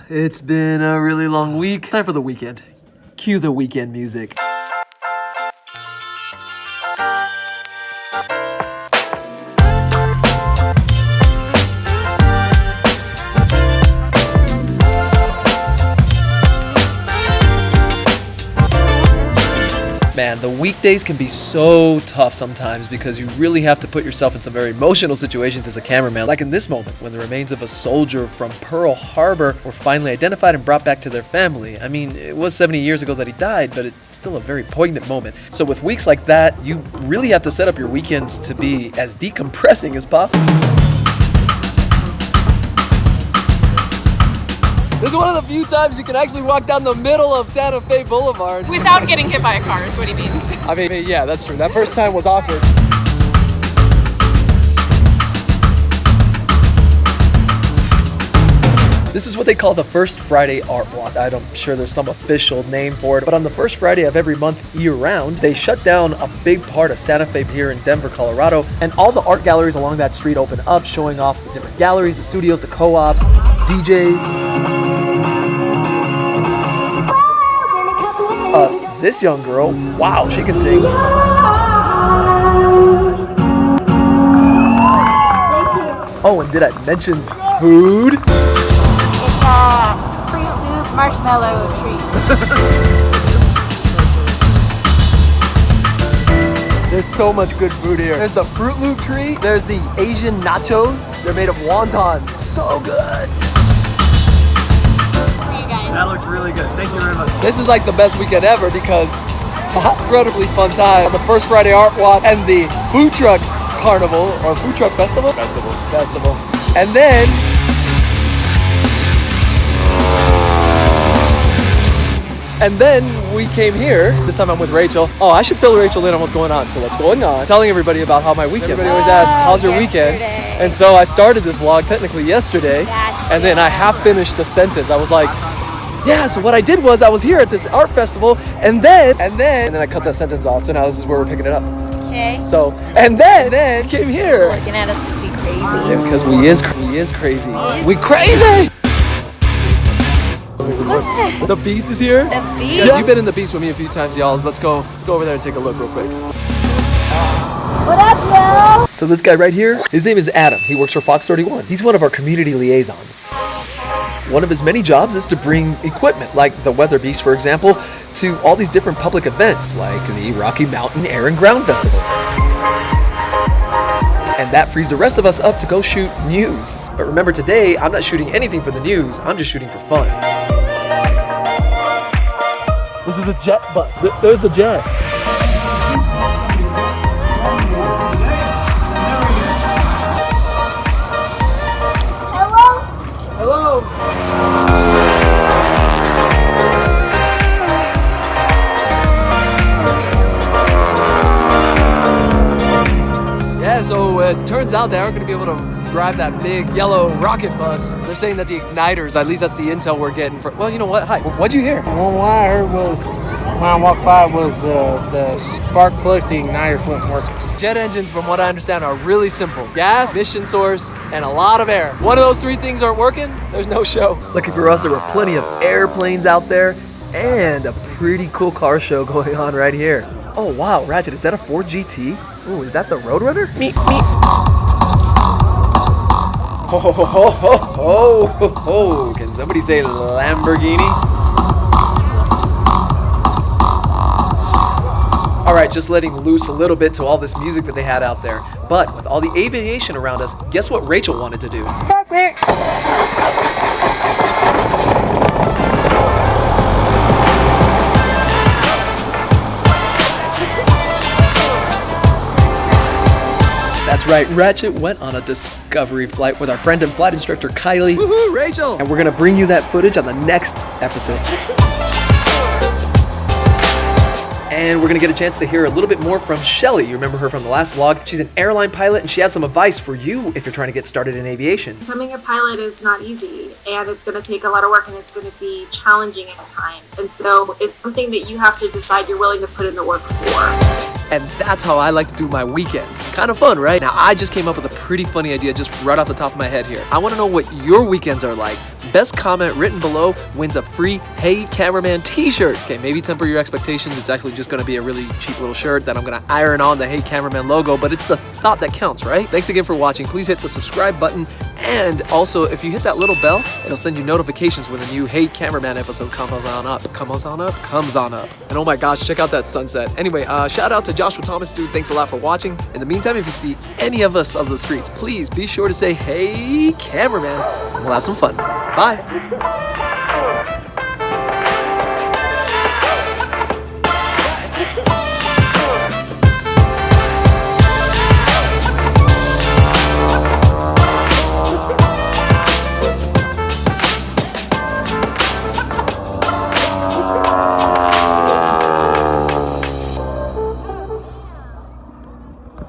It's been a really long week. It's time for the weekend. Cue the weekend music. Man, the weekdays can be so tough sometimes because you really have to put yourself in some very emotional situations as a cameraman. Like in this moment, when the remains of a soldier from Pearl Harbor were finally identified and brought back to their family. I mean, it was 70 years ago that he died, but it's still a very poignant moment. So with weeks like that, you really have to set up your weekends to be as decompressing as possible. This is one of the few times you can actually walk down the middle of Santa Fe Boulevard. Without getting hit by a car is what he means. I mean, yeah, that's true. That first time was awkward. This is what they call the First Friday Artwalk. I'm sure there's some official name for it, but on the first Friday of every month year-round, they shut down a big part of Santa Fe here in Denver, Colorado, and all the art galleries along that street open up, showing off the different galleries, the studios, the co-ops, DJs. This young girl, wow, she can sing. Oh, and did I mention food? It's a Fruit Loop marshmallow treat. There's so much good food here. There's the Fruit Loop tree. There's the Asian nachos. They're made of wontons. So good. See you guys. That looks really good. Thank you very much. This is like the best weekend ever because incredibly fun time. The First Friday Art Walk and the Food Truck Carnival or Food Truck Festival? Festival. And then we came here. This time I'm with Rachel. Oh, I should fill Rachel in on what's going on. So what's going on? Telling everybody about how my weekend. Everybody always asks, how's your weekend? And so I started this vlog technically yesterday. Gotcha. And then I half finished the sentence. I was like, yeah, so what I did was I was here at this art festival and then I cut that sentence off. So now this is where we're picking it up. Okay. So, and then came here. Looking at us be crazy. Yeah, because we is crazy. We crazy! The Beast is here? The Beast? Yeah, you've been in the Beast with me a few times, y'all. So let's go over there and take a look real quick. What up, yo? So this guy right here, his name is Adam. He works for Fox 31. He's one of our community liaisons. One of his many jobs is to bring equipment, like the Weather Beast, for example, to all these different public events, like the Rocky Mountain Air and Ground Festival. And that frees the rest of us up to go shoot news. But remember, today, I'm not shooting anything for the news. I'm just shooting for fun. This is a jet bus. There's the jet. Hello. Yeah, so it turns out they aren't going to be able to drive that big yellow rocket bus. They're saying that the igniters, at least that's the intel we're getting. Well, you know what? Hi, what'd you hear? Well, what I heard was, when I walked by, was the spark plug, the igniters weren't working. Jet engines, from what I understand, are really simple. Gas, ignition source, and a lot of air. One of those three things aren't working, there's no show. Lucky for us, there were plenty of airplanes out there and a pretty cool car show going on right here. Oh wow, Ratchet, is that a Ford GT? Ooh, is that the Roadrunner? Meep. Ho ho ho ho ho ho ho. Can somebody say Lamborghini? Alright, just letting loose a little bit to all this music that they had out there. But with all the aviation around us, guess what Rachel wanted to do? That's right, Ratchet went on a discovery flight with our friend and flight instructor Kylie. Woohoo, Rachel! And we're gonna bring you that footage on the next episode. And we're gonna get a chance to hear a little bit more from Shelly. You remember her from the last vlog. She's an airline pilot and she has some advice for you if you're trying to get started in aviation. Becoming a pilot is not easy and it's gonna take a lot of work and it's gonna be challenging at times. And so it's something that you have to decide you're willing to put in the work for. And that's how I like to do my weekends. Kind of fun, right? Now, I just came up with a pretty funny idea just right off the top of my head here. I want to know what your weekends are like. Best comment written below wins a free Hey Cameraman t-shirt. Okay, maybe temper your expectations. It's actually just going to be a really cheap little shirt that I'm going to iron on the Hey Cameraman logo, but it's the thought that counts, right? Thanks again for watching. Please hit the subscribe button, and also if you hit that little bell, it'll send you notifications when a new Hey Cameraman episode comes on up. And oh my gosh, check out that sunset. Anyway, shout out to Joshua Thomas, dude. Thanks a lot for watching. In the meantime, if you see any of us on the streets, please be sure to say, Hey Cameraman, and we'll have some fun. Bye.